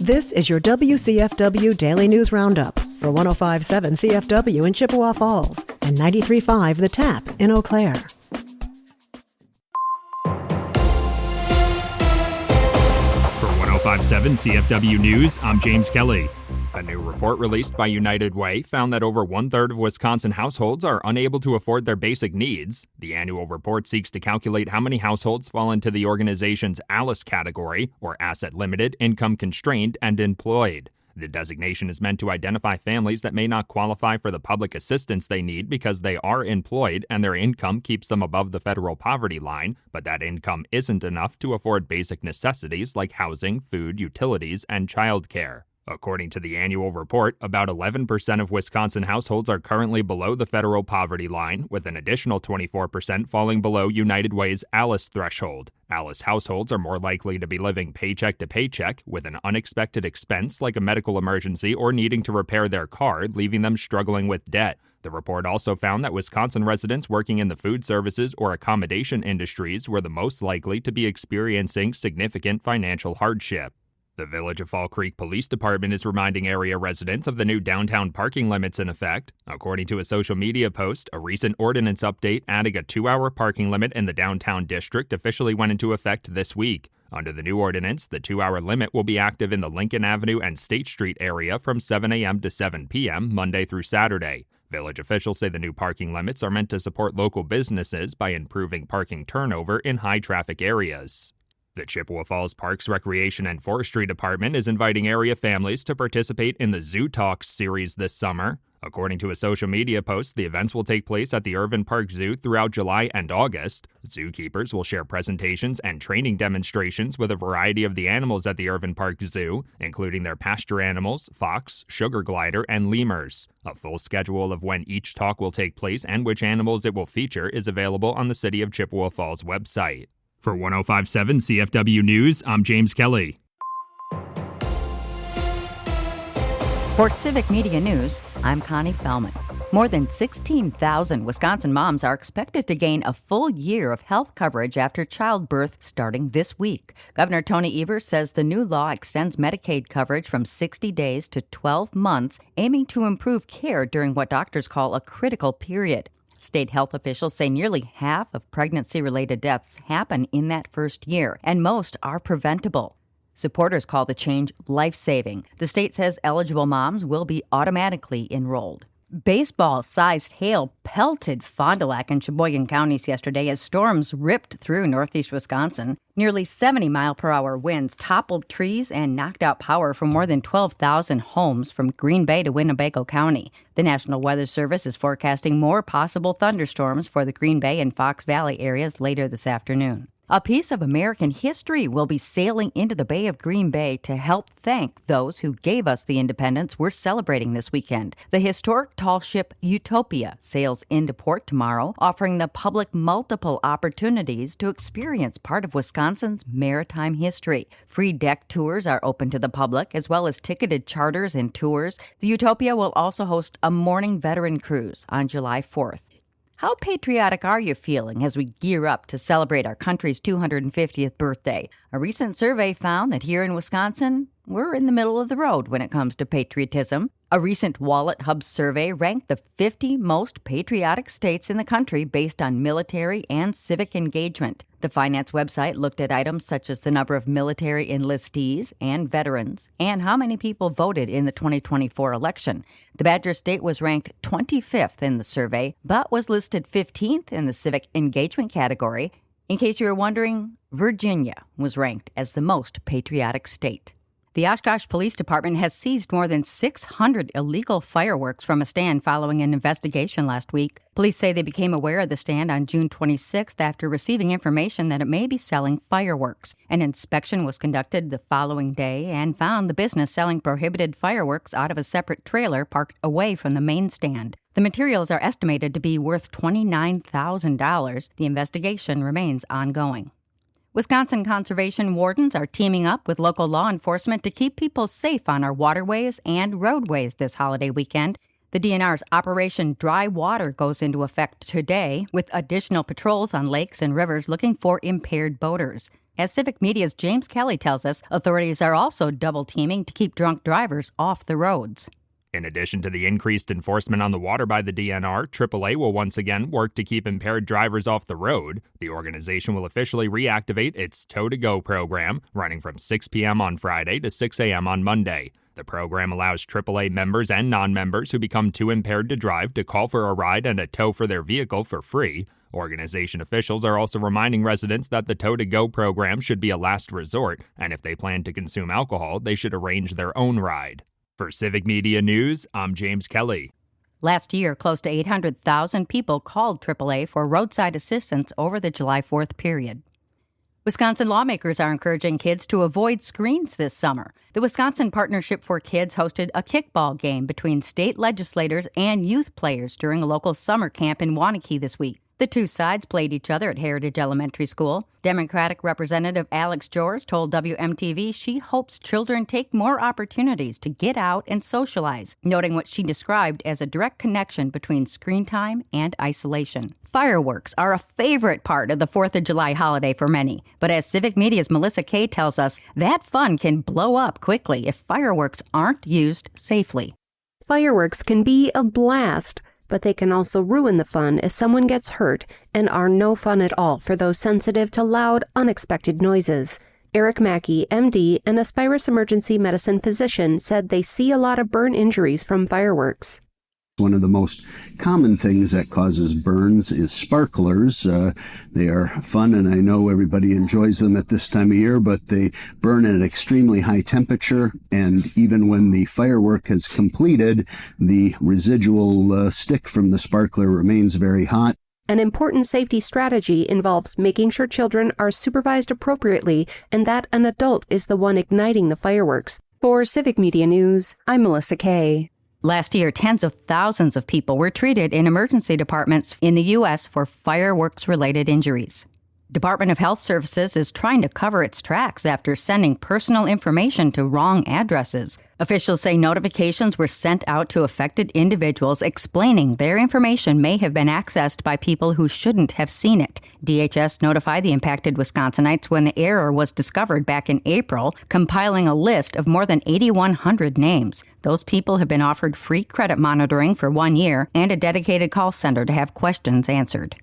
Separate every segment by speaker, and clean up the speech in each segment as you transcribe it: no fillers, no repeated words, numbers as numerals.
Speaker 1: This is your WCFW Daily News Roundup for 105.7 CFW in Chippewa Falls and 93.5 The Tap in Eau Claire.
Speaker 2: For 105.7 CFW News, I'm James Kelly. A new report released by United Way found that over one-third of Wisconsin households are unable to afford their basic needs. The annual report seeks to calculate how many households fall into the organization's ALICE category, or Asset Limited, Income Constrained, and Employed. The designation is meant to identify families that may not qualify for the public assistance they need because they are employed and their income keeps them above the federal poverty line, but that income isn't enough to afford basic necessities like housing, food, utilities, and childcare. According to the annual report, about 11% of Wisconsin households are currently below the federal poverty line, with an additional 24% falling below United Way's ALICE threshold. ALICE households are more likely to be living paycheck to paycheck, with an unexpected expense like a medical emergency or needing to repair their car, leaving them struggling with debt. The report also found that Wisconsin residents working in the food services or accommodation industries were the most likely to be experiencing significant financial hardship. The Village of Fall Creek Police Department is reminding area residents of the new downtown parking limits in effect. According to a social media post, a recent ordinance update adding a 2-hour parking limit in the downtown district officially went into effect this week. Under the new ordinance, the 2-hour limit will be active in the Lincoln Avenue and State Street area from 7 a.m. to 7 p.m. Monday through Saturday. Village officials say the new parking limits are meant to support local businesses by improving parking turnover in high-traffic areas. The Chippewa Falls Parks, Recreation, and Forestry Department is inviting area families to participate in the Zoo Talks series this summer. According to a social media post, the events will take place at the Irvin Park Zoo throughout July and August. Zookeepers will share presentations and training demonstrations with a variety of the animals at the Irvin Park Zoo, including their pasture animals, fox, sugar glider, and lemurs. A full schedule of when each talk will take place and which animals it will feature is available on the City of Chippewa Falls website. For 105.7 CFW News, I'm James Kelly.
Speaker 3: For Civic Media News, I'm Connie Fellman. More than 16,000 Wisconsin moms are expected to gain a full year of health coverage after childbirth starting this week. Governor Tony Evers says the new law extends Medicaid coverage from 60 days to 12 months, aiming to improve care during what doctors call a critical period. State health officials say nearly half of pregnancy-related deaths happen in that first year, and most are preventable. Supporters call the change life-saving. The state says eligible moms will be automatically enrolled. Baseball-sized hail pelted Fond du Lac and Sheboygan counties yesterday as storms ripped through northeast Wisconsin. Nearly 70-mile-per-hour winds toppled trees and knocked out power for more than 12,000 homes from Green Bay to Winnebago County. The National Weather Service is forecasting more possible thunderstorms for the Green Bay and Fox Valley areas later this afternoon. A piece of American history will be sailing into the Bay of Green Bay to help thank those who gave us the independence we're celebrating this weekend. The historic tall ship Utopia sails into port tomorrow, offering the public multiple opportunities to experience part of Wisconsin's maritime history. Free deck tours are open to the public, as well as ticketed charters and tours. The Utopia will also host a morning veteran cruise on July 4th. How patriotic are you feeling as we gear up to celebrate our country's 250th birthday? A recent survey found that here in Wisconsin, we're in the middle of the road when it comes to patriotism. A recent Wallet Hub survey ranked the 50 most patriotic states in the country based on military and civic engagement. The finance website looked at items such as the number of military enlistees and veterans, and how many people voted in the 2024 election. The Badger State was ranked 25th in the survey, but was listed 15th in the civic engagement category. In case you were wondering, Virginia was ranked as the most patriotic state. The Oshkosh Police Department has seized more than 600 illegal fireworks from a stand following an investigation last week. Police say they became aware of the stand on June 26th after receiving information that it may be selling fireworks. An inspection was conducted the following day and found the business selling prohibited fireworks out of a separate trailer parked away from the main stand. The materials are estimated to be worth $29,000. The investigation remains ongoing. Wisconsin conservation wardens are teaming up with local law enforcement to keep people safe on our waterways and roadways this holiday weekend. The DNR's Operation Dry Water goes into effect today, with additional patrols on lakes and rivers looking for impaired boaters. As Civic Media's James Kelly tells us, authorities are also double-teaming to keep drunk drivers off the roads.
Speaker 2: In addition to the increased enforcement on the water by the DNR, AAA will once again work to keep impaired drivers off the road. The organization will officially reactivate its Tow-to-Go program, running from 6 p.m. on Friday to 6 a.m. on Monday. The program allows AAA members and non-members who become too impaired to drive to call for a ride and a tow for their vehicle for free. Organization officials are also reminding residents that the Tow-to-Go program should be a last resort, and if they plan to consume alcohol, they should arrange their own ride. For Civic Media News, I'm James Kelly.
Speaker 3: Last year, close to 800,000 people called AAA for roadside assistance over the July 4th period. Wisconsin lawmakers are encouraging kids to avoid screens this summer. The Wisconsin Partnership for Kids hosted a kickball game between state legislators and youth players during a local summer camp in Waunakee this week. The two sides played each other at Heritage Elementary School. Democratic Representative Alex George told WMTV she hopes children take more opportunities to get out and socialize, noting what she described as a direct connection between screen time and isolation. Fireworks are a favorite part of the 4th of July holiday for many, but as Civic Media's Melissa Kay tells us, that fun can blow up quickly if fireworks aren't used safely.
Speaker 4: Fireworks can be a blast, but they can also ruin the fun if someone gets hurt and are no fun at all for those sensitive to loud, unexpected noises. Eric Mackey, MD, an Aspirus emergency medicine physician, said they see a lot of burn injuries from fireworks.
Speaker 5: One of the most common things that causes burns is sparklers. They are fun, and I know everybody enjoys them at this time of year, but they burn at an extremely high temperature, and even when the firework has completed, the residual stick from the sparkler remains very hot.
Speaker 4: An important safety strategy involves making sure children are supervised appropriately and that an adult is the one igniting the fireworks. For Civic Media News, I'm Melissa Kay.
Speaker 3: Last year, tens of thousands of people were treated in emergency departments in the U.S. for fireworks-related injuries. Department of Health Services is trying to cover its tracks after sending personal information to wrong addresses. Officials say notifications were sent out to affected individuals explaining their information may have been accessed by people who shouldn't have seen it. DHS notified the impacted Wisconsinites when the error was discovered back in April, compiling a list of more than 8,100 names. Those people have been offered free credit monitoring for 1 year and a dedicated call center to have questions answered.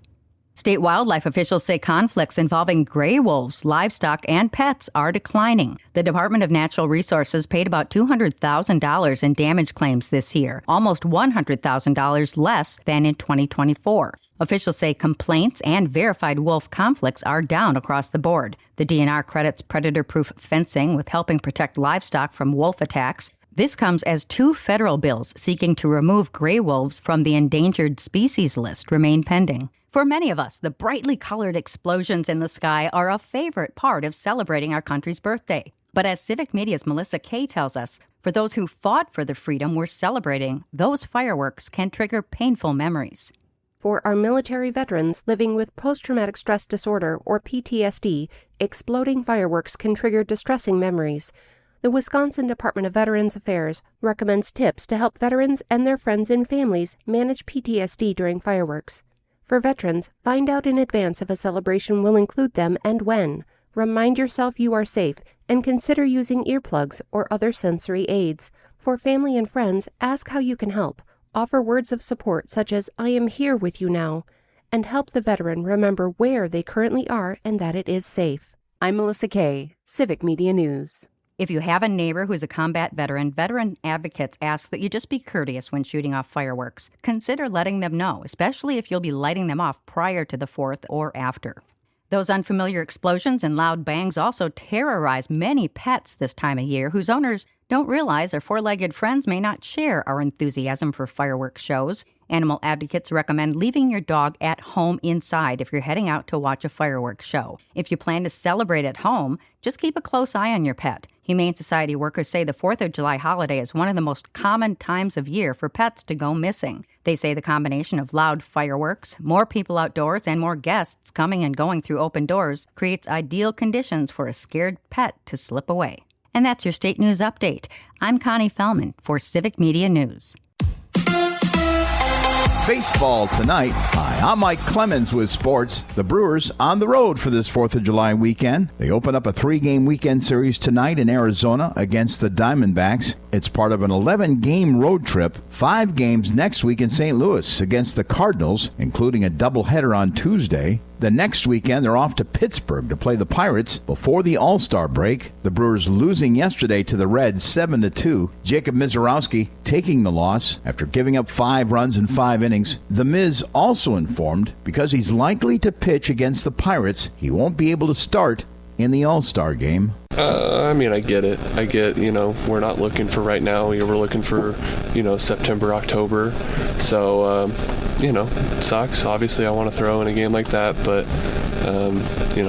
Speaker 3: State wildlife officials say conflicts involving gray wolves, livestock, and pets are declining. The Department of Natural Resources paid about $200,000 in damage claims this year, almost $100,000 less than in 2024. Officials say complaints and verified wolf conflicts are down across the board. The DNR credits predator-proof fencing with helping protect livestock from wolf attacks. This comes as 2 federal bills seeking to remove gray wolves from the endangered species list remain pending. For many of us, the brightly colored explosions in the sky are a favorite part of celebrating our country's birthday. But as Civic Media's Melissa Kay tells us, for those who fought for the freedom we're celebrating, those fireworks can trigger painful memories.
Speaker 4: For our military veterans living with post-traumatic stress disorder, or PTSD, exploding fireworks can trigger distressing memories. The Wisconsin Department of Veterans Affairs recommends tips to help veterans and their friends and families manage PTSD during fireworks. For veterans, find out in advance if a celebration will include them and when. Remind yourself you are safe and consider using earplugs or other sensory aids. For family and friends, ask how you can help. Offer words of support such as, "I am here with you now," and help the veteran remember where they currently are and that it is safe. I'm Melissa Kay, Civic Media News.
Speaker 3: If you have a neighbor who's a combat veteran, veteran advocates ask that you just be courteous when shooting off fireworks. Consider letting them know, especially if you'll be lighting them off prior to the 4th or after. Those unfamiliar explosions and loud bangs also terrorize many pets this time of year whose owners don't realize their four-legged friends may not share our enthusiasm for fireworks shows. Animal advocates recommend leaving your dog at home inside if you're heading out to watch a fireworks show. If you plan to celebrate at home, just keep a close eye on your pet. Humane Society workers say the 4th of July holiday is one of the most common times of year for pets to go missing. They say the combination of loud fireworks, more people outdoors, and more guests coming and going through open doors creates ideal conditions for a scared pet to slip away. And that's your state news update. I'm Connie Fellman for Civic Media News.
Speaker 6: Baseball tonight. Hi, I'm Mike Clemens with sports. The Brewers on the road for this 4th of July weekend. They open up a 3-game weekend series tonight in Arizona against the Diamondbacks. It's part of an 11-game road trip, 5 games next week in St. Louis against the Cardinals, including a doubleheader on Tuesday. The next weekend, they're off to Pittsburgh to play the Pirates before the All-Star break. The Brewers losing yesterday to the Reds 7-2. Jacob Mizorowski taking the loss after giving up 5 runs in 5 innings. The Miz also informed because he's likely to pitch against the Pirates, he won't be able to start in the All-Star game.
Speaker 7: I get it. I get, we're not looking for right now. We're looking for, September, October. So, it sucks. Obviously, I want to throw in a game like that, but,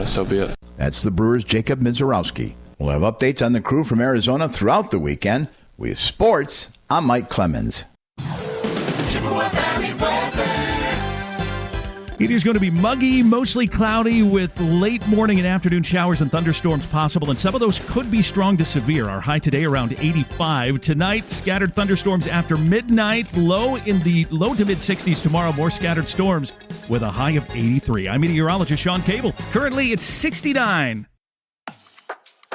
Speaker 7: so be it.
Speaker 6: That's the Brewers' Jacob Mizorowski. We'll have updates on the crew from Arizona throughout the weekend. With sports, I'm Mike Clemens.
Speaker 8: Chippewa Valley weather.
Speaker 9: It is going to be muggy, mostly cloudy with late morning and afternoon showers and thunderstorms possible, and some of those could be strong to severe. Our high today around 85. Tonight, scattered thunderstorms after midnight, low in the low to mid-60s tomorrow, more scattered storms with a high of 83. I'm meteorologist Sean Cable. Currently, it's 69.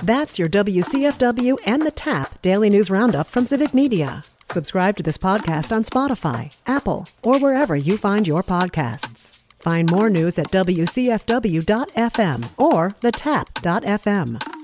Speaker 1: That's your WCFW and the TAP Daily News Roundup from Civic Media. Subscribe to this podcast on Spotify, Apple, or wherever you find your podcasts. Find more news at WCFW.FM or thetap.fm.